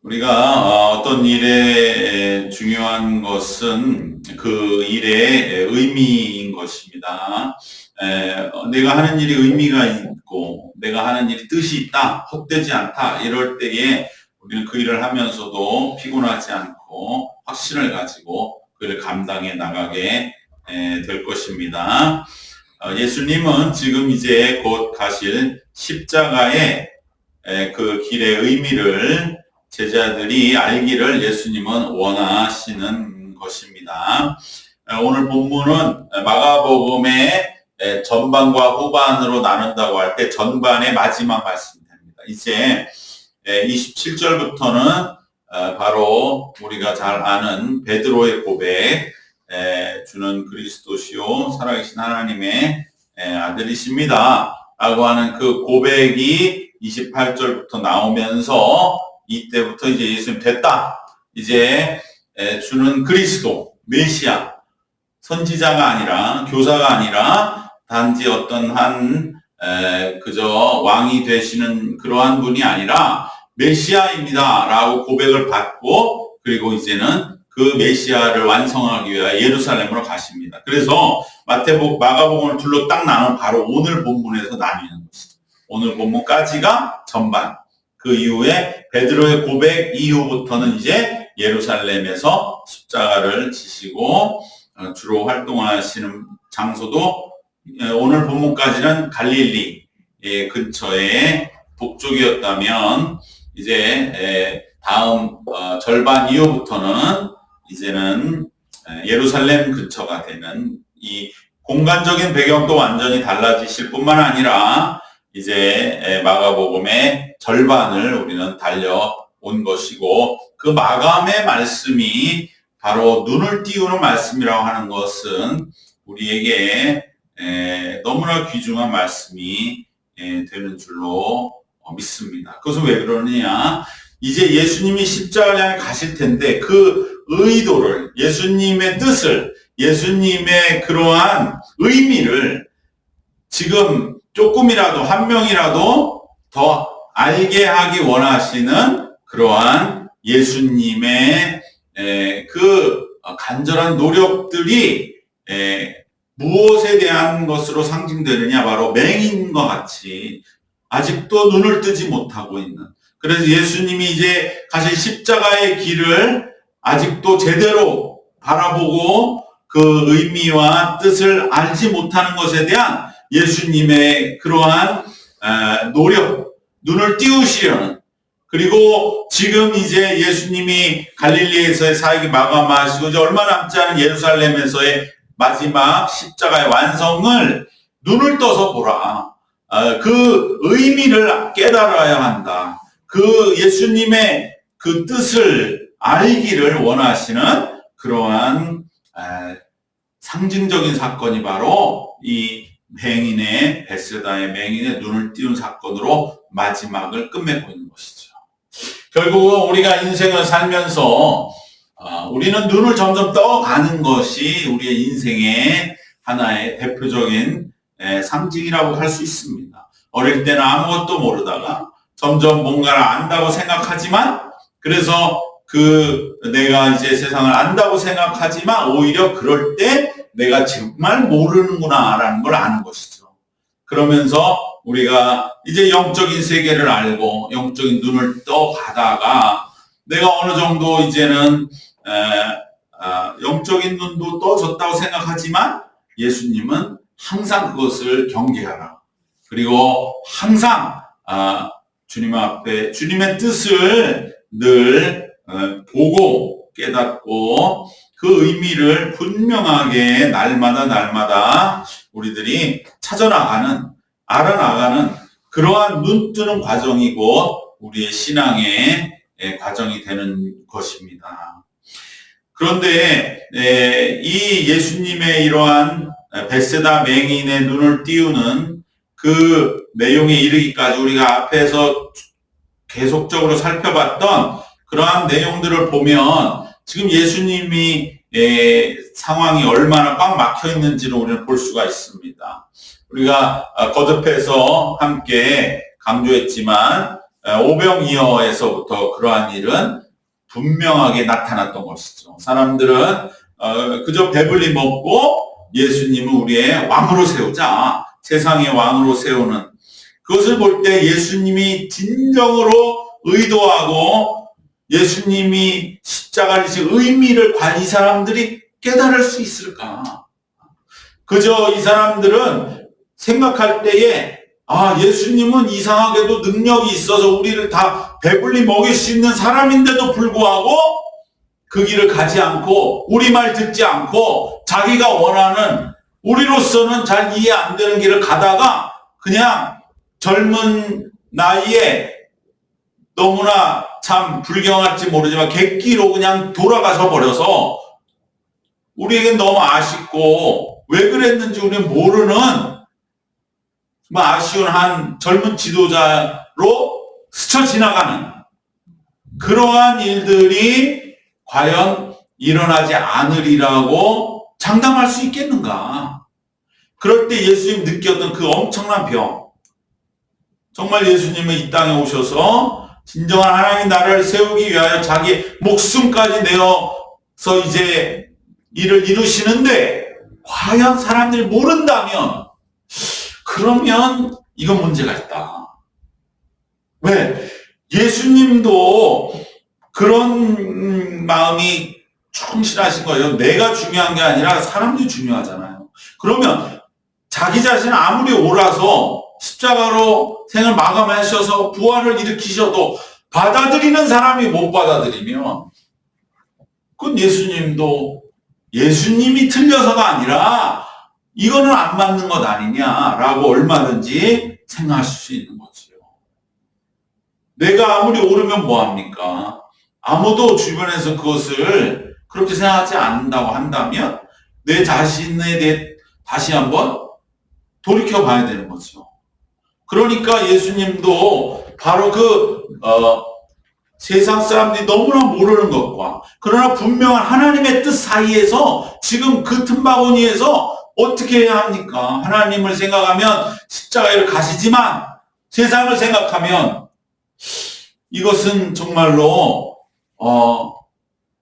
우리가 어떤 일에 중요한 것은 그 일의 의미인 것입니다. 내가 하는 일이 의미가 있고 내가 하는 일이 뜻이 있다, 헛되지 않다 이럴 때에 우리는 그 일을 하면서도 피곤하지 않고 확신을 가지고 그 일을 감당해 나가게 될 것입니다. 예수님은 지금 이제 곧 가실 십자가의 그 길의 의미를 제자들이 알기를 예수님은 원하시는 것입니다. 오늘 본문은 마가복음의 전반과 후반으로 나눈다고 할 때 전반의 마지막 말씀입니다. 이제 27절부터는 바로 우리가 잘 아는 베드로의 고백, 주는 그리스도시요 살아계신 하나님의 아들이십니다 라고 하는 그 고백이 28절부터 나오면서 이때부터 이제 예수님 됐다. 이제 주는 그리스도, 메시아, 선지자가 아니라 교사가 아니라 단지 어떤 한 그저 왕이 되시는 그러한 분이 아니라 메시아입니다 라고 고백을 받고 그리고 이제는 그 메시아를 완성하기 위해 예루살렘으로 가십니다. 그래서 마가복음을 둘로 딱 나눈 바로 오늘 본문에서 나뉘는 것이죠. 오늘 본문까지가 전반, 그 이후에 베드로의 고백 이후부터는 이제 예루살렘에서 십자가를 지시고 주로 활동하시는 장소도 오늘 본문까지는 갈릴리 근처의 북쪽이었다면 이제 다음 절반 이후부터는 이제는 예루살렘 근처가 되는 이 공간적인 배경도 완전히 달라지실 뿐만 아니라 이제 마가복음의 절반을 우리는 달려온 것이고 그 마감의 말씀이 바로 눈을 띄우는 말씀이라고 하는 것은 우리에게 너무나 귀중한 말씀이 되는 줄로 믿습니다. 그것은 왜 그러느냐? 이제 예수님이 십자가를 향해 가실 텐데 그 의도를, 예수님의 뜻을, 예수님의 그러한 의미를 지금 조금이라도 한 명이라도 더 알게 하기 원하시는 그러한 예수님의 그 간절한 노력들이 무엇에 대한 것으로 상징되느냐? 바로 맹인과 같이 아직도 눈을 뜨지 못하고 있는, 그래서 예수님이 이제 가실 십자가의 길을 아직도 제대로 바라보고 그 의미와 뜻을 알지 못하는 것에 대한 예수님의 그러한 노력, 눈을 띄우시려는, 그리고 지금 이제 예수님이 갈릴리에서의 사역이 마감하시고 이제 얼마 남지 않은 예루살렘에서의 마지막 십자가의 완성을 눈을 떠서 보라. 그 의미를 깨달아야 한다. 그 예수님의 그 뜻을 알기를 원하시는 그러한 상징적인 사건이 바로 이 맹인의, 베세다의 맹인의 눈을 띄운 사건으로 마지막을 끝맺고 있는 것이죠. 결국은 우리가 인생을 살면서 우리는 눈을 점점 떠가는 것이 우리의 인생의 하나의 대표적인 상징이라고 할 수 있습니다. 어릴 때는 아무것도 모르다가 점점 뭔가를 안다고 생각하지만, 그래서 내가 이제 세상을 안다고 생각하지만 오히려 그럴 때 내가 정말 모르는구나라는 걸 아는 것이죠. 그러면서 우리가 이제 영적인 세계를 알고 영적인 눈을 떠가다가 내가 어느 정도 이제는 영적인 눈도 떠졌다고 생각하지만 예수님은 항상 그것을 경계하라. 그리고 항상 주님 앞에 주님의 뜻을 늘 보고 깨닫고 그 의미를 분명하게 날마다 우리들이 찾아나가는, 알아나가는 그러한 눈뜨는 과정이고 우리의 신앙의 과정이 되는 것입니다. 그런데 이 예수님의 이러한 베세다 맹인의 눈을 띄우는 그 내용에 이르기까지 우리가 앞에서 계속적으로 살펴봤던 그러한 내용들을 보면 지금 예수님이 상황이 얼마나 꽉 막혀 있는지를 우리는 볼 수가 있습니다. 우리가 거듭해서 함께 강조했지만 오병이어에서부터 그러한 일은 분명하게 나타났던 것이죠. 사람들은 그저 배불리 먹고 예수님을 우리의 왕으로 세우자, 세상의 왕으로 세우는 그것을 볼 때 예수님이 진정으로 의도하고 예수님이 십자가를 지신 의미를 과연 이 사람들이 깨달을 수 있을까? 그저 이 사람들은 생각할 때에 예수님은 이상하게도 능력이 있어서 우리를 다 배불리 먹일 수 있는 사람인데도 불구하고 그 길을 가지 않고 우리 말 듣지 않고 자기가 원하는 우리로서는 잘 이해 안 되는 길을 가다가 그냥 젊은 나이에 너무나 참 불경할지 모르지만 객기로 그냥 돌아가서 버려서 우리에겐 너무 아쉽고 왜 그랬는지 우리는 모르는 아쉬운 한 젊은 지도자로 스쳐 지나가는 그러한 일들이 과연 일어나지 않으리라고 장담할 수 있겠는가? 그럴 때 예수님 느꼈던 그 엄청난 병, 정말 예수님은 이 땅에 오셔서 진정한 하나님의 나라를 세우기 위하여 자기 목숨까지 내어서 이제 일을 이루시는데 과연 사람들이 모른다면 그러면 이건 문제가 있다. 왜? 예수님도 그런 마음이 충실하신 거예요. 내가 중요한 게 아니라 사람들이 중요하잖아요. 그러면 자기 자신은 아무리 옳아서 십자가로 생을 마감하셔서 부활을 일으키셔도 받아들이는 사람이 못 받아들이면 그건 예수님이 틀려서가 아니라 이거는 안 맞는 것 아니냐라고 얼마든지 생각하실 수 있는 거죠. 내가 아무리 옳으면 뭐합니까? 아무도 주변에서 그것을 그렇게 생각하지 않는다고 한다면 내 자신에 대해 다시 한번 돌이켜 봐야 되는 거죠. 그러니까 예수님도 바로 세상 사람들이 너무나 모르는 것과 그러나 분명한 하나님의 뜻 사이에서 지금 그 틈바구니에서 어떻게 해야 합니까? 하나님을 생각하면 십자가를 가시지만 세상을 생각하면 이것은 정말로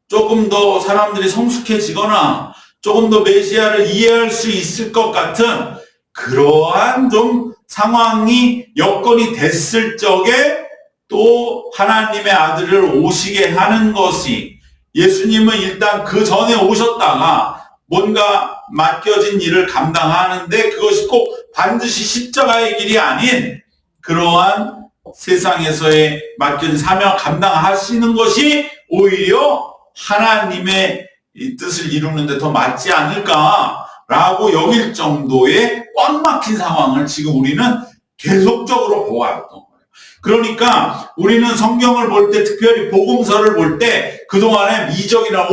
조금 더 사람들이 성숙해지거나 조금 더 메시아를 이해할 수 있을 것 같은 그러한 좀 상황이 여건이 됐을 적에 또 하나님의 아들을 오시게 하는 것이 예수님은 일단 그 전에 오셨다가 뭔가 맡겨진 일을 감당하는데 그것이 꼭 반드시 십자가의 길이 아닌 그러한 세상에서의 맡겨진 사명을 감당하시는 것이 오히려 하나님의 뜻을 이루는 데 더 맞지 않을까라고 여길 정도의 꽉 막힌 상황을 지금 우리는 계속적으로 보아왔던 거예요. 그러니까 우리는 성경을 볼 때, 특별히 복음서를 볼 때 그동안에 미적이나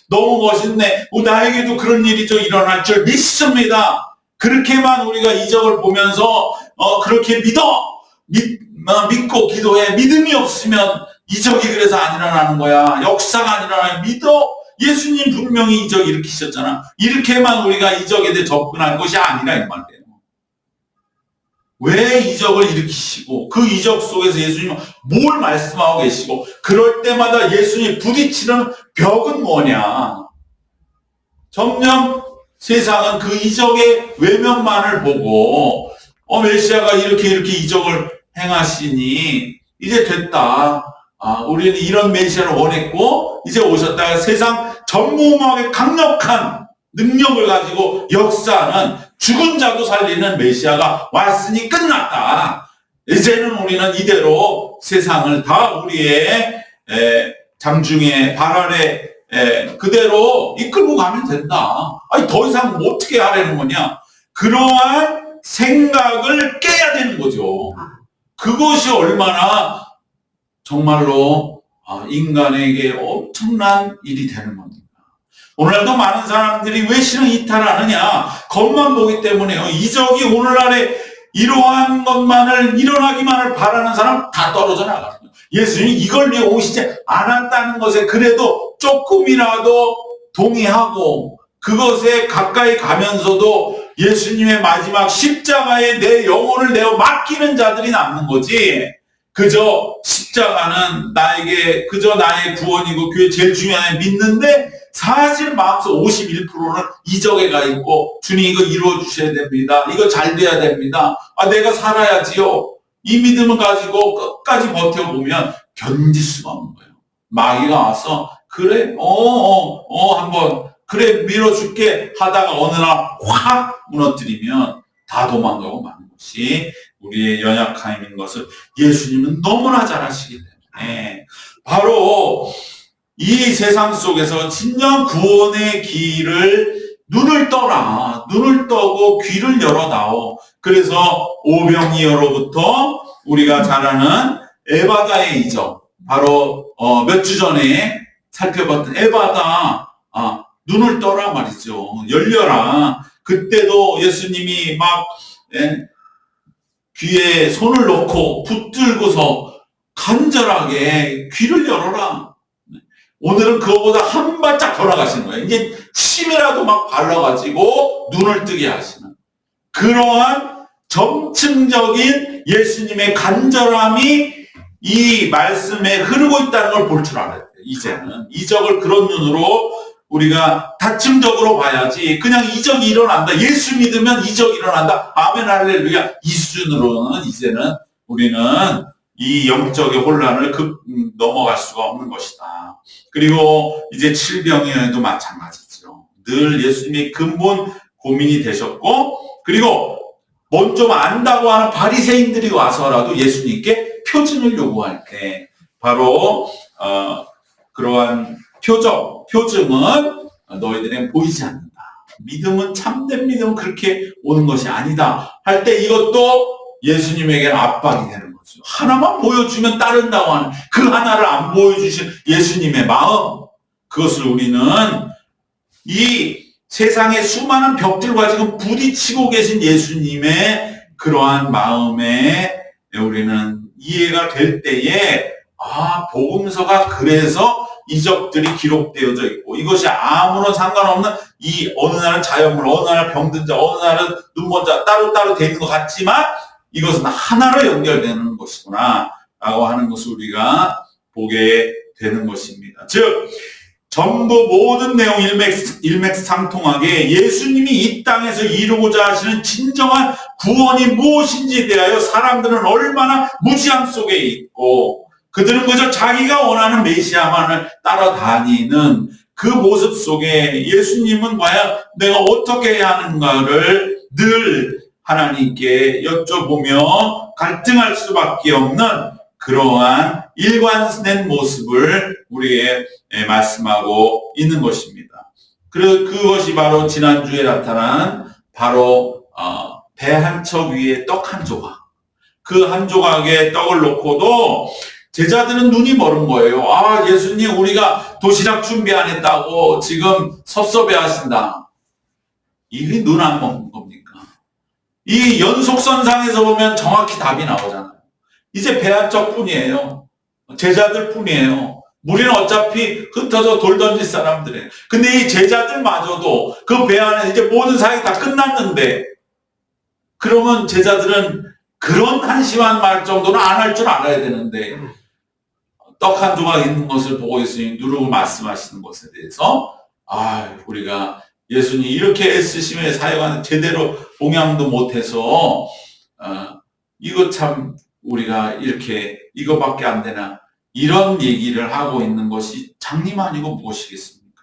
너무 멋있네, 나에게도 그런 일이 좀 일어날 줄 믿습니다. 그렇게만 우리가 이적을 보면서 그렇게 믿고 기도해. 믿음이 없으면 이적이 그래서 안 일어나는 거야. 역사가 안 일어나요. 믿어. 예수님 분명히 이적 일으키셨잖아. 이렇게만 우리가 이적에 대해 접근할 것이 아니라 이 말이에요. 왜 이적을 일으키시고 그 이적 속에서 예수님은 뭘 말씀하고 계시고 그럴 때마다 예수님이 부딪히는 벽은 뭐냐. 점점 세상은 그 이적의 외면만을 보고 메시아가 이렇게 이적을 행하시니 이제 됐다. 우리는 이런 메시아를 원했고 이제 오셨다. 세상 전무후무하게 강력한 능력을 가지고 역사하는 죽은 자도 살리는 메시아가 왔으니 끝났다. 이제는 우리는 이대로 세상을 다 우리의 장중에 발 아래 그대로 이끌고 가면 된다. 더 이상 어떻게 하라는 거냐. 그러한 생각을 깨야 되는 거죠. 그것이 얼마나 정말로 인간에게 엄청난 일이 되는 겁니다. 오늘날도 많은 사람들이 왜 신앙 이탈하느냐? 겉만 보기 때문에요. 이적이 오늘날에 이러한 것만을 일어나기만을 바라는 사람 다 떨어져 나가요. 예수님이 이걸 위해 오시지 않았다는 것에 그래도 조금이라도 동의하고 그것에 가까이 가면서도 예수님의 마지막 십자가에 내 영혼을 내어 맡기는 자들이 남는 거지. 그저 십자가는 나에게 그저 나의 구원이고 교회 제일 중요한 믿는데 사실 마음속 51%는 이적에 가 있고 주님 이거 이루어 주셔야 됩니다. 이거 잘 돼야 됩니다. 내가 살아야지요. 이 믿음을 가지고 끝까지 버텨보면 견딜 수가 없는 거예요. 마귀가 와서 그래 한번 그래 밀어줄게 하다가 어느 날 확 무너뜨리면 다 도망가고 마는 것이 우리의 연약함인 것을 예수님은 너무나 잘 아시기 때문에 바로 이 세상 속에서 진정 구원의 길을 눈을 떠라. 눈을 떠고 귀를 열어다오. 그래서 오병이어로부터 우리가 잘 아는 에바다의 이적, 바로 몇 주 전에 살펴봤던 에바다, 눈을 떠라 말이죠. 열려라. 그때도 예수님이 막 귀에 손을 놓고 붙들고서 간절하게 귀를 열어라. 오늘은 그거보다 한 발짝 더 나가시는 거예요. 이제 침이라도 막 발라가지고 눈을 뜨게 하시는 그러한 점층적인 예수님의 간절함이 이 말씀에 흐르고 있다는 걸 볼 줄 알아야 돼요. 이제는 이적을 그런 눈으로 우리가 다층적으로 봐야지 그냥 이적이 일어난다. 예수 믿으면 이적이 일어난다. 아멘 할렐루야. 이 수준으로는 이제는 우리는 이 영적의 혼란을 넘어갈 수가 없는 것이다. 그리고 이제 칠병이어도 마찬가지죠. 늘 예수님이 근본 고민이 되셨고 그리고 뭔 좀 안다고 하는 바리새인들이 와서라도 예수님께 표징을 요구할 때 바로 그러한 표징은 너희들에게 보이지 않는다. 믿음은 참된 믿음은 그렇게 오는 것이 아니다. 할 때 이것도 예수님에게는 압박이 되는 거죠. 하나만 보여주면 따른다고 하는 그 하나를 안 보여주신 예수님의 마음. 그것을 우리는 이 세상의 수많은 벽들과 지금 부딪히고 계신 예수님의 그러한 마음에 우리는 이해가 될 때에 복음서가 그래서 이적들이 기록되어져 있고 이것이 아무런 상관없는 이 어느 날은 자연물, 어느 날은 병든 자, 어느 날은 눈먼 자 따로따로 되는 것 같지만 이것은 하나로 연결되는 것이구나 라고 하는 것을 우리가 보게 되는 것입니다. 즉 전부 모든 내용 일맥상통하게 예수님이 이 땅에서 이루고자 하시는 진정한 구원이 무엇인지에 대하여 사람들은 얼마나 무지함 속에 있고 그들은 그저 자기가 원하는 메시아만을 따라다니는 그 모습 속에 예수님은 과연 내가 어떻게 해야 하는가를 늘 하나님께 여쭤보며 갈등할 수밖에 없는 그러한 일관된 모습을 우리에게 말씀하고 있는 것입니다. 그것이 바로 지난주에 나타난 바로 배 한 척 위에 떡 한 조각. 그 한 조각에 떡을 놓고도 제자들은 눈이 멀은 거예요. 예수님 우리가 도시락 준비 안 했다고 지금 섭섭해 하신다. 이게 눈 안 먹는 겁니까? 이 연속선상에서 보면 정확히 답이 나오잖아요. 이제 배 한 척 뿐이에요. 제자들 뿐이에요. 우리는 어차피 흩어져 돌 던질 사람들이에요. 근데 이 제자들마저도 그 배 안에 이제 모든 사역이 다 끝났는데 그러면 제자들은 그런 한심한 말 정도는 안 할 줄 알아야 되는데 떡 한 조각 있는 것을 보고 예수님이 누룩을 말씀하시는 것에 대해서 우리가 예수님 이렇게 애쓰시며 사역하는 제대로 봉양도 못해서 이거 참 우리가 이렇게 이거밖에 안 되나 이런 얘기를 하고 있는 것이 장님 아니고 무엇이겠습니까?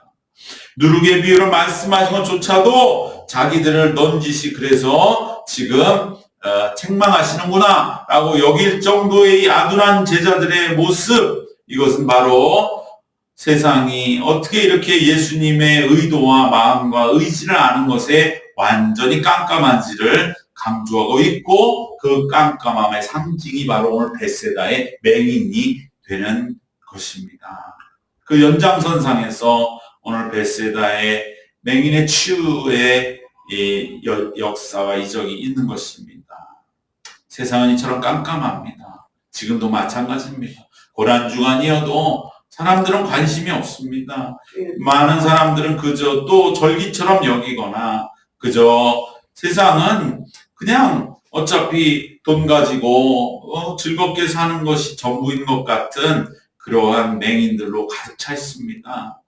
누룩의 비유를 말씀하신 것조차도 자기들을 넌지시 그래서 지금 책망하시는구나 라고 여길 정도의 아둔한 제자들의 모습 이것은 바로 세상이 어떻게 이렇게 예수님의 의도와 마음과 의지를 아는 것에 완전히 깜깜한지를 강조하고 있고 그 깜깜함의 상징이 바로 오늘 벳세다의 맹인이 되는 것입니다. 그 연장선상에서 오늘 벳세다의 맹인의 치유의 역사와 이적이 있는 것입니다. 세상은 이처럼 깜깜합니다. 지금도 마찬가지입니다. 고난주간이어도 사람들은 관심이 없습니다. 많은 사람들은 그저 또 절기처럼 여기거나 그저 세상은 그냥 어차피 돈 가지고 즐겁게 사는 것이 전부인 것 같은 그러한 맹인들로 가득 차 있습니다.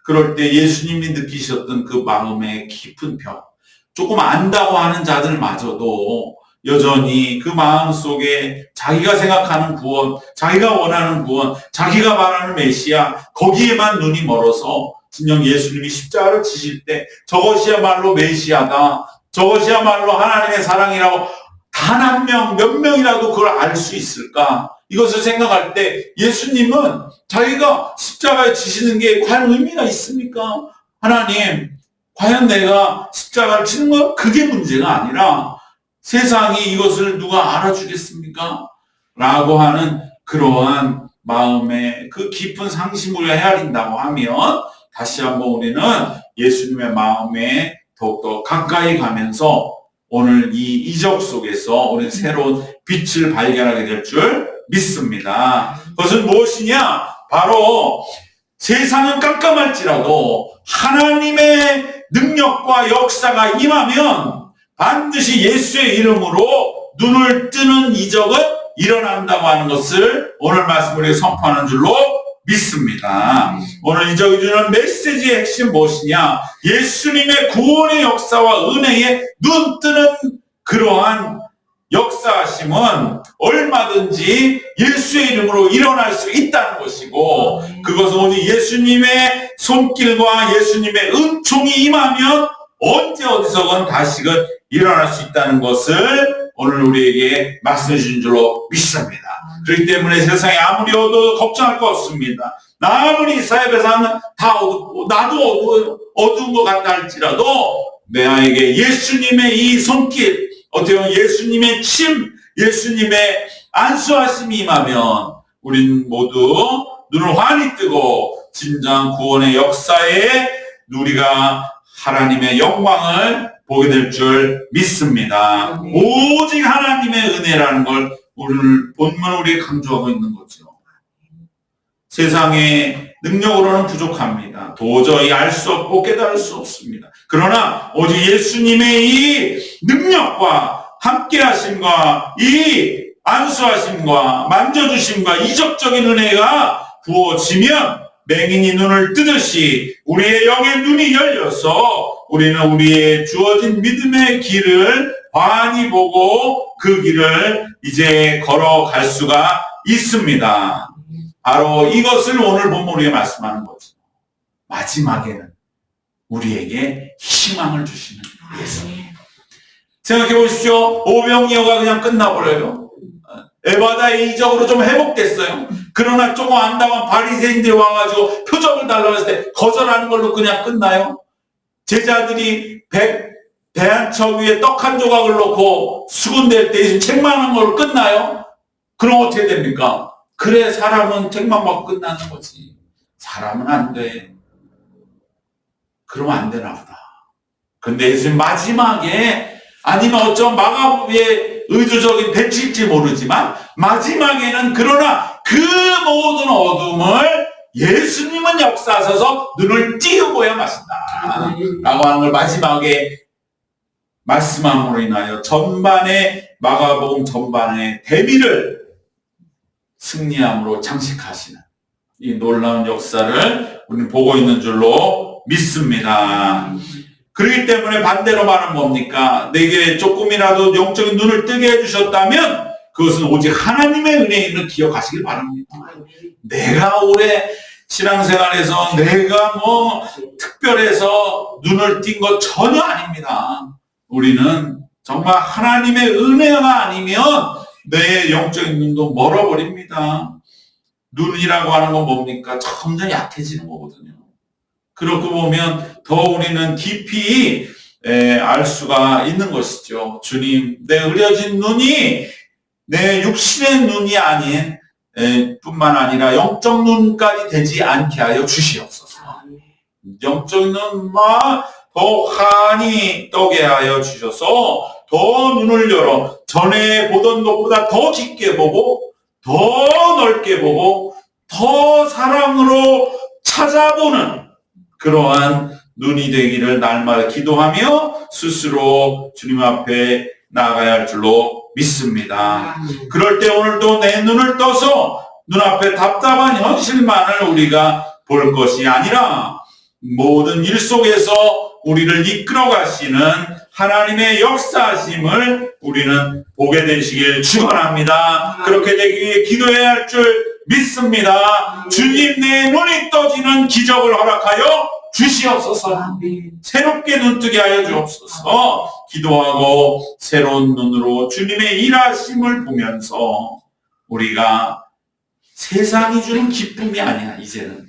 그럴 때 예수님이 느끼셨던 그 마음의 깊은 벽, 조금 안다고 하는 자들마저도 여전히 그 마음 속에 자기가 생각하는 구원, 자기가 원하는 구원, 자기가 말하는 메시아, 거기에만 눈이 멀어서 진정 예수님이 십자가를 지실 때 저것이야말로 메시아다, 저것이야말로 하나님의 사랑이라고 단 한 명, 몇 명이라도 그걸 알 수 있을까? 이것을 생각할 때 예수님은 자기가 십자가에 지시는 게 과연 의미가 있습니까? 하나님, 과연 내가 십자가를 치는 거 그게 문제가 아니라 세상이 이것을 누가 알아주겠습니까? 라고 하는 그러한 마음의 그 깊은 상심을 헤아린다고 하면 다시 한번 우리는 예수님의 마음에 더욱더 가까이 가면서 오늘 이 이적 속에서 우리는 새로운 빛을 발견하게 될 줄 믿습니다. 그것은 무엇이냐? 바로 세상은 깜깜할지라도 하나님의 능력과 역사가 임하면 반드시 예수의 이름으로 눈을 뜨는 이적은 일어난다고 하는 것을 오늘 말씀을 선포하는 줄로 믿습니다. 오늘 이적이 주는 메시지의 핵심 무엇이냐? 예수님의 구원의 역사와 은혜에 눈 뜨는 그러한 역사하심은 얼마든지 예수의 이름으로 일어날 수 있다는 것이고, 그것은 오직 예수님의 손길과 예수님의 은총이 임하면 언제 어디서건 다시금 일어날 수 있다는 것을 오늘 우리에게 말씀해 주신 줄로 믿습니다. 그렇기 때문에 세상에 아무리 어두워도 걱정할 거 없습니다. 아무리 사회배상은 다 어둡고 나도 어두운 것 같다 할지라도 내 아이에게 예수님의 이 손길, 어떻게 보면 예수님의 침, 예수님의 안수하심이 임하면 우린 모두 눈을 환히 뜨고 진정 구원의 역사에 우리가 하나님의 영광을 보게 될 줄 믿습니다. 오직 하나님의 은혜라는 걸 오늘 본문 우리에 강조하고 있는 거죠. 세상의 능력으로는 부족합니다. 도저히 알 수 없고 깨달을 수 없습니다. 그러나 오직 예수님의 이 능력과 함께하심과 이 안수하심과 만져주심과 이적적인 은혜가 부어지면 맹인이 눈을 뜨듯이 우리의 영의 눈이 열려서 우리는 우리의 주어진 믿음의 길을 환히 보고 그 길을 이제 걸어갈 수가 있습니다. 바로 이것을 오늘 본문 우리가 말씀하는 거죠. 마지막에는 우리에게 희망을 주시는 예수님. 생각해 보십시오. 오병이어가 그냥 끝나버려요. 에바다의 이적으로 좀 회복됐어요. 그러나 조금 안다만 바리새인들이 와가지고 표적을 달라고 했을 때 거절하는 걸로 그냥 끝나요? 제자들이 배 한 척 위에 떡 한 조각을 놓고 수군될 때 예수님 책망한 걸로 끝나요? 그럼 어떻게 됩니까? 그래, 사람은 책망 받고 끝나는 거지. 사람은 안 돼. 그러면 안 되나 보다. 근데 예수님 마지막에, 아니면 어쩌면 마가복음의 의도적인 배치일지 모르지만 마지막에는 그러나 그 모든 어둠을 예수님은 역사하셔서 눈을 띄우고야 마신다 라고 하는 걸 마지막에 말씀함으로 인하여 전반의 마가복음 전반의 대비를 승리함으로 장식하시는 이 놀라운 역사를 우리는 보고 있는 줄로 믿습니다. 그렇기 때문에 반대로 말하면 뭡니까? 내게 조금이라도 영적인 눈을 뜨게 해주셨다면 그것은 오직 하나님의 은혜임을 기억하시길 바랍니다. 내가 올해 신앙생활에서 내가 특별해서 눈을 띈 것 전혀 아닙니다. 우리는 정말 하나님의 은혜가 아니면 내 영적인 눈도 멀어버립니다. 눈이라고 하는 건 뭡니까? 점점 약해지는 거거든요. 그렇게 보면 더 우리는 깊이 알 수가 있는 것이죠. 주님, 내 흐려진 눈이 내 육신의 눈이 아닌 뿐만 아니라 영적 눈까지 되지 않게 하여 주시옵소서. 영적 눈만 더 환히 떠게 하여 주셔서 더 눈을 열어 전에 보던 것보다 더 깊게 보고 더 넓게 보고 더 사랑으로 찾아보는 그러한 눈이 되기를 날마다 기도하며 스스로 주님 앞에 나아가야 할 줄로 믿습니다. 그럴 때 오늘도 내 눈을 떠서 눈앞에 답답한 현실만을 우리가 볼 것이 아니라 모든 일 속에서 우리를 이끌어 가시는 하나님의 역사하심을 우리는 보게 되시길 축원합니다. 그렇게 되기 위해 기도해야 할 줄 믿습니다. 주님, 내 눈이 떠지는 기적을 허락하여 주시옵소서. 새롭게 눈뜨게 하여 주옵소서. 기도하고 새로운 눈으로 주님의 일하심을 보면서 우리가 세상이 주는 기쁨이 아니야. 이제는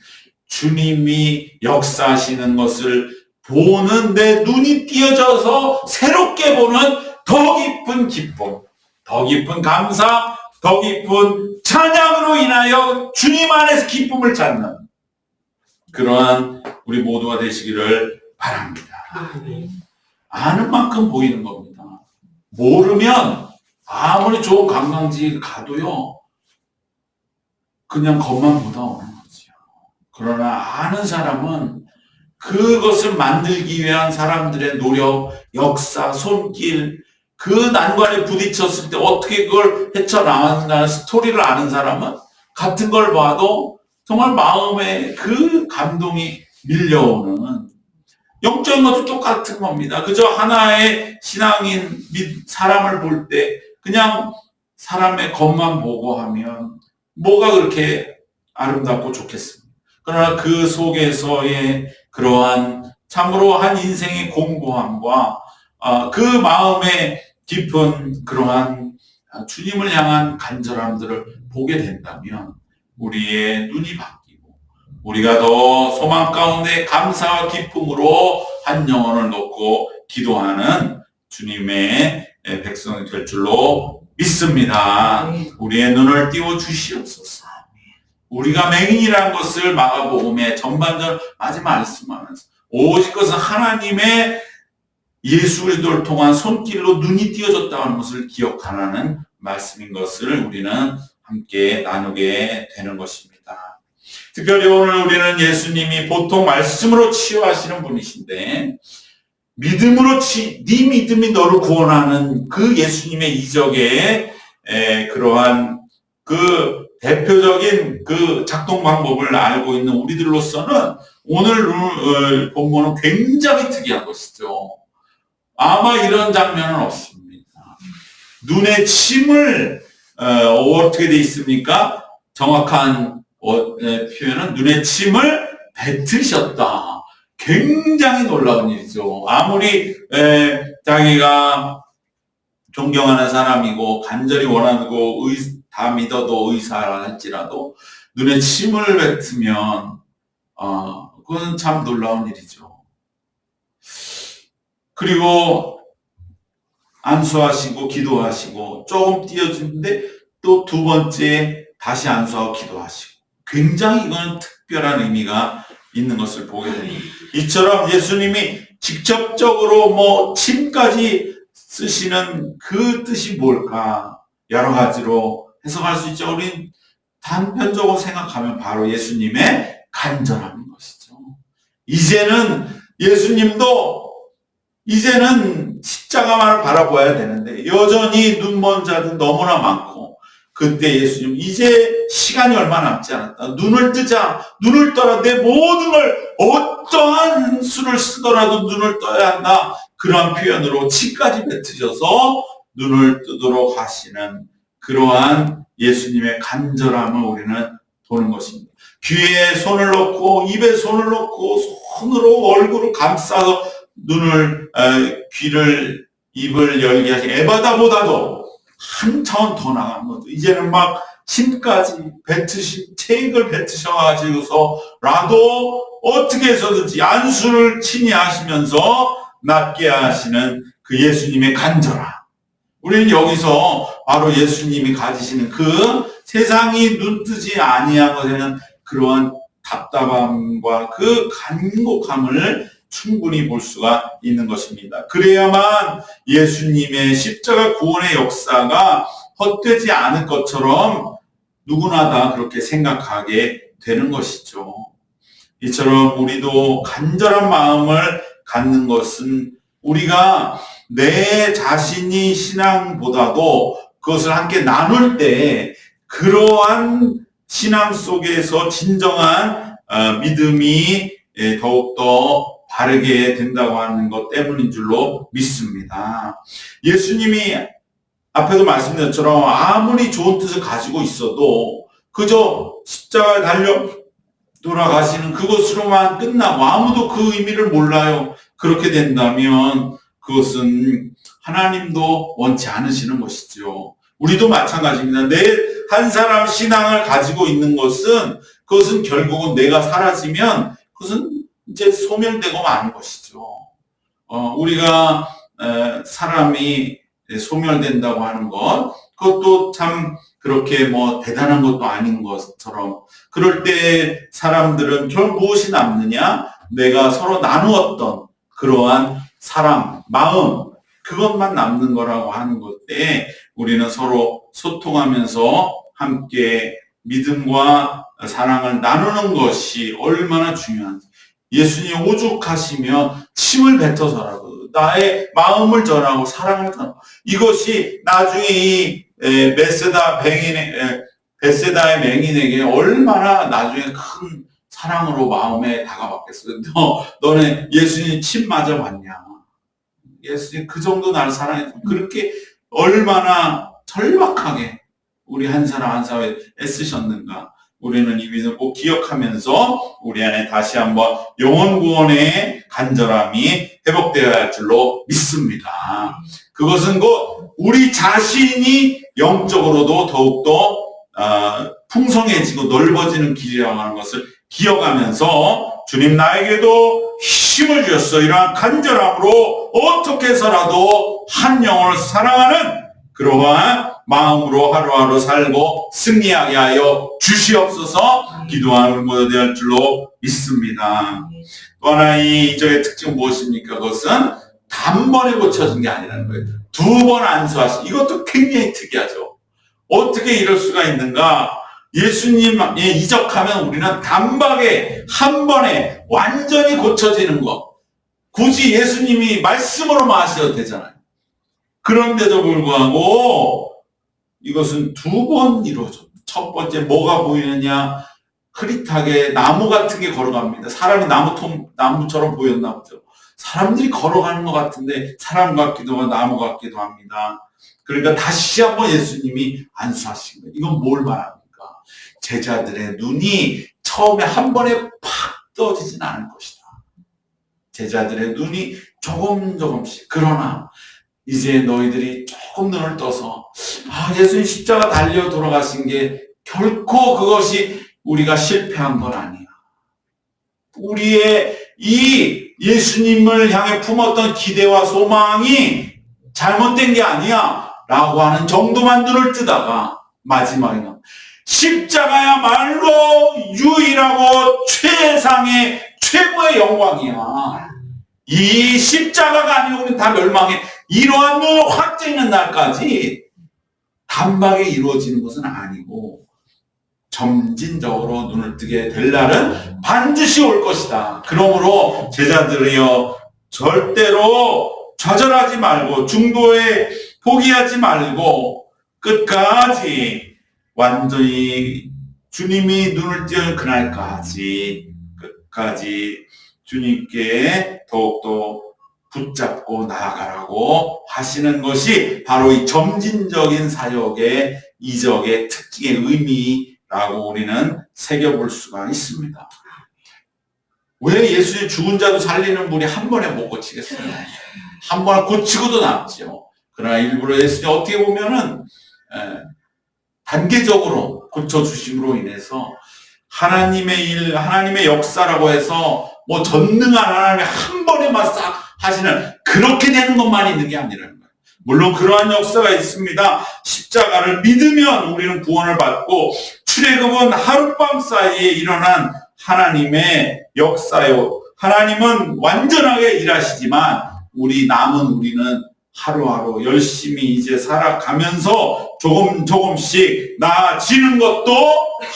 주님이 역사하시는 것을 보는 내 눈이 띄어져서 새롭게 보는 더 깊은 기쁨, 더 깊은 감사, 더 깊은 찬양으로 인하여 주님 안에서 기쁨을 찾는 그러한 우리 모두가 되시기를 바랍니다. 아는 만큼 보이는 겁니다. 모르면 아무리 좋은 관광지 가도요, 그냥 겉만 보다 오는 거죠. 그러나 아는 사람은 그것을 만들기 위한 사람들의 노력, 역사, 손길, 그 난관에 부딪혔을 때 어떻게 그걸 헤쳐나왔는가는 스토리를 아는 사람은 같은 걸 봐도 정말 마음에 그 감동이 밀려오는, 영적인 것도 똑같은 겁니다. 그저 하나의 신앙인 사람을 볼 때 그냥 사람의 겉만 보고 하면 뭐가 그렇게 아름답고 좋겠습니까? 그러나 그 속에서의 그러한 참으로 한 인생의 공고함과 그 마음의 깊은 그러한 주님을 향한 간절함들을 보게 된다면 우리의 눈이 바뀌고 우리가 더 소망 가운데 감사와 기쁨으로 한 영혼을 놓고 기도하는 주님의 백성이 될 줄로 믿습니다. 우리의 눈을 띄워 주시옵소서. 우리가 맹인이라는 것을 마가복음의 전반전 마지막 말씀하면서 오직 그것은 하나님의 예수 그리스도를 통한 손길로 눈이 띄어졌다는 것을 기억하라는 말씀인 것을 우리는 함께 나누게 되는 것입니다. 특별히 오늘 우리는 예수님이 보통 말씀으로 치유하시는 분이신데 믿음으로 네 믿음이 너를 구원하는 그 예수님의 이적의 그러한 그 대표적인 그 작동 방법을 알고 있는 우리들로서는 오늘 본문은 굉장히 특이한 것이죠. 아마 이런 장면은 없습니다. 눈에 침을 어떻게 돼 있습니까? 정확한 표현은 눈에 침을 뱉으셨다. 굉장히 놀라운 일이죠. 아무리 자기가 존경하는 사람이고 간절히 원하고 다 믿어도 의사라 할지라도 눈에 침을 뱉으면 그건 참 놀라운 일이죠. 그리고 안수하시고 기도하시고 조금 띄어주는데 또 두 번째 다시 안수하고 기도하시고 굉장히 이건 특별한 의미가 있는 것을 보게 됩니다. 이처럼 예수님이 직접적으로 침까지 쓰시는 그 뜻이 뭘까 여러 가지로 해석할 수 있죠. 우린 단편적으로 생각하면 바로 예수님의 간절함인 것이죠. 이제는 예수님도 이제는 십자가만을 바라보아야 되는데 여전히 눈먼 자들 너무나 많고 그때 예수님 이제 시간이 얼마 남지 않았다. 눈을 뜨자. 눈을 떠라. 내 모든 걸 어떠한 수를 쓰더라도 눈을 떠야 한다. 그러한 표현으로 치까지 뱉으셔서 눈을 뜨도록 하시는 그러한 예수님의 간절함을 우리는 보는 것입니다. 귀에 손을 넣고 입에 손을 넣고 손으로 얼굴을 감싸서 눈을 귀를 입을 열게 하신 에바다보다도 한 차원 더 나간 것도 이제는 막 침까지 책을 뱉으셔가지고서라도 어떻게 해서든지 안수를 친히 하시면서 낫게 하시는 그 예수님의 간절함. 우리는 여기서 바로 예수님이 가지시는 그 세상이 눈뜨지 아니한 것에는 그러한 답답함과 그 간곡함을 충분히 볼 수가 있는 것입니다. 그래야만 예수님의 십자가 구원의 역사가 헛되지 않을 것처럼 누구나 다 그렇게 생각하게 되는 것이죠. 이처럼 우리도 간절한 마음을 갖는 것은 우리가 내 자신이 신앙보다도 그것을 함께 나눌 때 그러한 신앙 속에서 진정한 믿음이 더욱더 바르게 된다고 하는 것 때문인 줄로 믿습니다. 예수님이 앞에도 말씀드린 것처럼 아무리 좋은 뜻을 가지고 있어도 그저 십자가에 달려 돌아가시는 그것으로만 끝나고 아무도 그 의미를 몰라요. 그렇게 된다면 그것은 하나님도 원치 않으시는 것이죠. 우리도 마찬가지입니다. 내 한 사람 신앙을 가지고 있는 것은 그것은 결국은 내가 사라지면 그것은 이제 소멸되고 마는 것이죠. 우리가 사람이 소멸된다고 하는 것, 그것도 참 그렇게 뭐 대단한 것도 아닌 것처럼 그럴 때 사람들은 결국 무엇이 남느냐? 내가 서로 나누었던 그러한 사랑, 마음, 그것만 남는 거라고 하는 것 때 우리는 서로 소통하면서 함께 믿음과 사랑을 나누는 것이 얼마나 중요한지. 예수님 오죽하시면 침을 뱉어서라도 나의 마음을 전하고 사랑을 전하고 이것이 나중에 이 베세다의 맹인에게 얼마나 나중에 큰 사랑으로 마음에 다가왔겠어요. 너네 예수님 침 맞아봤냐? 예수님 그 정도 나를 사랑했어. 그렇게 얼마나 절박하게 우리 한 사람 한 사람에 애쓰셨는가. 우리는 이 믿음 꼭 기억하면서 우리 안에 다시 한번 영혼 구원의 간절함이 회복되어야 할 줄로 믿습니다. 그것은 곧 우리 자신이 영적으로도 더욱더 풍성해지고 넓어지는 길이라고 하는 것을 기억하면서 주님 나에게도 힘을 주셨어. 이러한 간절함으로 어떻게 해서라도 한 영혼을 사랑하는 그러한 마음으로 하루하루 살고 승리하게 하여 주시옵소서. 기도하는 모두 될 줄로 믿습니다. 또 하나 이 이적의 특징은 무엇입니까? 그것은 단번에 고쳐진 게 아니라는 거예요. 두 번 안수하신. 이것도 굉장히 특이하죠. 어떻게 이럴 수가 있는가? 예수님에 이적하면 우리는 단박에 한 번에 완전히 고쳐지는 것. 굳이 예수님이 말씀으로만 하셔도 되잖아요. 그런데도 불구하고 이것은 두 번 이루어져. 첫 번째 뭐가 보이느냐? 흐릿하게 나무 같은 게 걸어갑니다. 사람이 나무처럼 보였나 보죠. 사람들이 걸어가는 것 같은데 사람 같기도 하고 나무 같기도 합니다. 그러니까 다시 한번 예수님이 안수하신 거예요. 이건 뭘 말합니까? 제자들의 눈이 처음에 한 번에 팍 떠지진 않을 것이다. 제자들의 눈이 조금씩. 그러나 이제 너희들이 조금 눈을 떠서 예수님 십자가 달려 돌아가신 게 결코 그것이 우리가 실패한 건 아니야. 우리의 이 예수님을 향해 품었던 기대와 소망이 잘못된 게 아니야 라고 하는 정도만 눈을 뜨다가 마지막에는 십자가야말로 유일하고 최상의 최고의 영광이야. 이 십자가가 아니고 우리는 다 멸망해. 이러한 눈을 확 찌는 날까지 단박에 이루어지는 것은 아니고 점진적으로 눈을 뜨게 될 날은 반드시 올 것이다. 그러므로 제자들이여 절대로 좌절하지 말고 중도에 포기하지 말고 끝까지 완전히 주님이 눈을 띄는 그날까지 끝까지 주님께 더욱더 붙잡고 나아가라고 하시는 것이 바로 이 점진적인 사역의 이적의 특징의 의미라고 우리는 새겨볼 수가 있습니다. 왜 예수님 죽은 자도 살리는 분이 한 번에 못 고치겠어요? 한 번에 고치고도 남죠. 그러나 일부러 예수님 어떻게 보면은 단계적으로 고쳐주심으로 인해서 하나님의 일, 하나님의 역사라고 해서 뭐 전능한 하나님이 한 번에만 싹 하시는 그렇게 되는 것만 있는 게 아니라는 거예요. 물론 그러한 역사가 있습니다. 십자가를 믿으면 우리는 구원을 받고 출애굽은 하룻밤 사이에 일어난 하나님의 역사요. 하나님은 완전하게 일하시지만 우리는 하루하루 열심히 이제 살아가면서 조금씩 나아지는 것도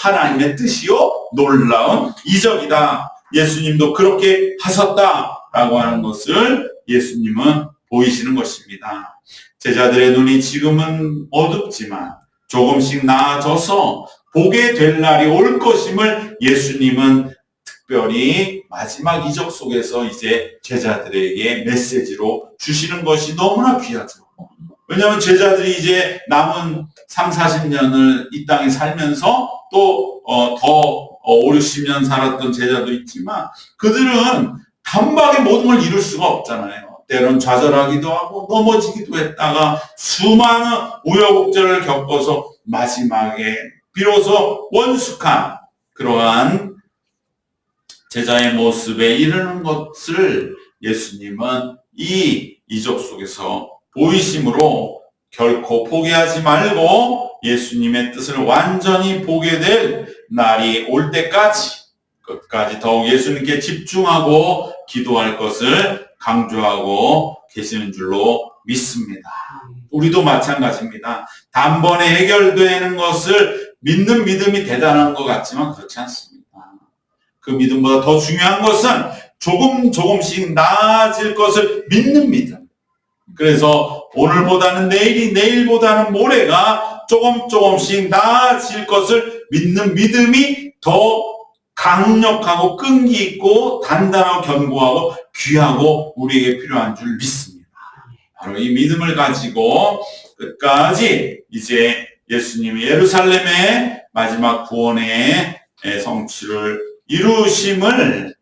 하나님의 뜻이요 놀라운 이적이다. 예수님도 그렇게 하셨다라고 하는 것을 예수님은 보이시는 것입니다. 제자들의 눈이 지금은 어둡지만 조금씩 나아져서 보게 될 날이 올 것임을 예수님은 특별히 마지막 이적 속에서 이제 제자들에게 메시지로 주시는 것이 너무나 귀하죠. 왜냐하면 제자들이 이제 남은 3, 40년을 이 땅에 살면서 또 더 5, 60년 살았던 제자도 있지만 그들은 단박에 모든 걸 이룰 수가 없잖아요. 때론 좌절하기도 하고 넘어지기도 했다가 수많은 우여곡절을 겪어서 마지막에 비로소 원숙한 그러한 제자의 모습에 이르는 것을 예수님은 이 이적 속에서 보이심으로 결코 포기하지 말고 예수님의 뜻을 완전히 보게 될 날이 올 때까지 끝까지 더욱 예수님께 집중하고 기도할 것을 강조하고 계시는 줄로 믿습니다. 우리도 마찬가지입니다. 단번에 해결되는 것을 믿는 믿음이 대단한 것 같지만 그렇지 않습니다. 그 믿음보다 더 중요한 것은 조금씩 나아질 것을 믿는 믿음. 그래서 오늘보다는 내일이, 내일보다는 모레가 조금씩 나아질 것을 믿는 믿음이 더 강력하고 끈기 있고 단단하고 견고하고 귀하고 우리에게 필요한 줄 믿습니다. 바로 이 믿음을 가지고 끝까지 이제 예수님이 예루살렘의 마지막 구원의 성취를 이루심을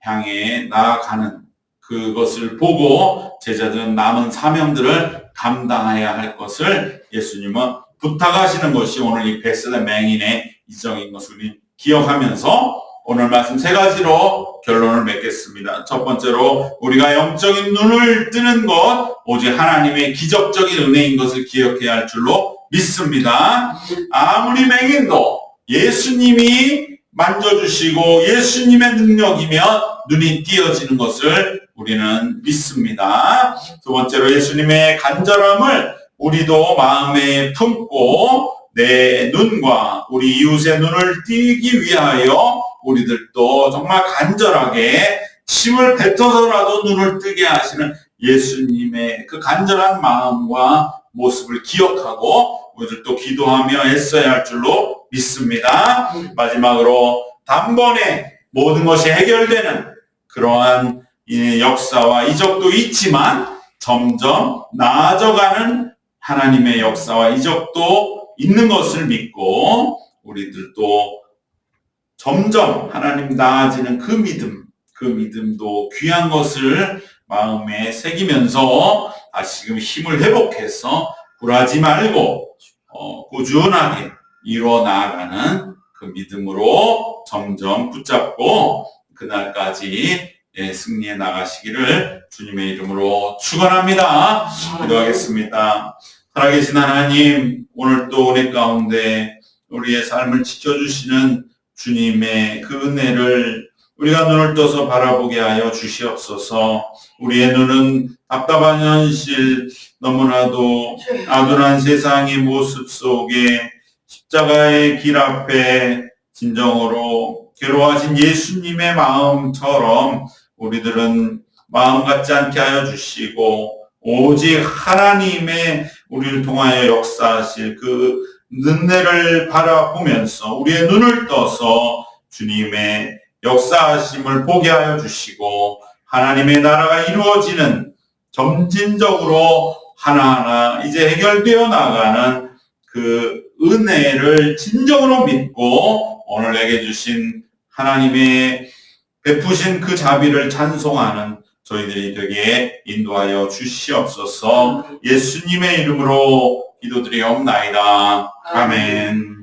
향해 나아가는 그것을 보고 제자들은 남은 사명들을 감당해야 할 것을 예수님은 부탁하시는 것이 오늘 이 베세다 맹인의 이정인 것을 우리 기억하면서 오늘 말씀 세 가지로 결론을 맺겠습니다. 첫 번째로 우리가 영적인 눈을 뜨는 것 오직 하나님의 기적적인 은혜인 것을 기억해야 할 줄로 믿습니다. 아무리 맹인도 예수님이 만져주시고 예수님의 능력이면 눈이 띄어지는 것을 우리는 믿습니다. 두 번째로 예수님의 간절함을 우리도 마음에 품고 내 눈과 우리 이웃의 눈을 띄기 위하여 우리들도 정말 간절하게 힘을 뱉어서라도 눈을 뜨게 하시는 예수님의 그 간절한 마음과 모습을 기억하고 우리들도 기도하며 애써야 할 줄로 믿습니다. 마지막으로 단번에 모든 것이 해결되는 그러한 역사와 이적도 있지만 점점 나아져가는 하나님의 역사와 이적도 있는 것을 믿고 우리들도 점점 하나님 나아지는 그 믿음도 귀한 것을 마음에 새기면서 다시금 힘을 회복해서 굴하지 말고 꾸준하게 이루어 나아가는 그 믿음으로 점점 붙잡고 그날까지 승리해 나가시기를 주님의 이름으로 축원합니다. 기도하겠습니다. 살아계신 하나님, 오늘 또 은혜 가운데 우리의 삶을 지켜주시는 주님의 그 은혜를 우리가 눈을 떠서 바라보게 하여 주시옵소서. 우리의 눈은 답답한 현실, 너무나도 아둔한 세상의 모습 속에 십자가의 길 앞에 진정으로 괴로워하신 예수님의 마음처럼 우리들은 마음 같지 않게 하여 주시고 오직 하나님의 우리를 통하여 역사하실 그 은혜를 바라보면서 우리의 눈을 떠서 주님의 역사하심을 보게 하여 주시고 하나님의 나라가 이루어지는 점진적으로 하나하나 이제 해결되어 나가는 그 은혜를 진정으로 믿고 오늘 내게 주신 하나님의 베푸신 그 자비를 찬송하는 저희들이 되게 인도하여 주시옵소서. 예수님의 이름으로 기도드리옵나이다. 아멘.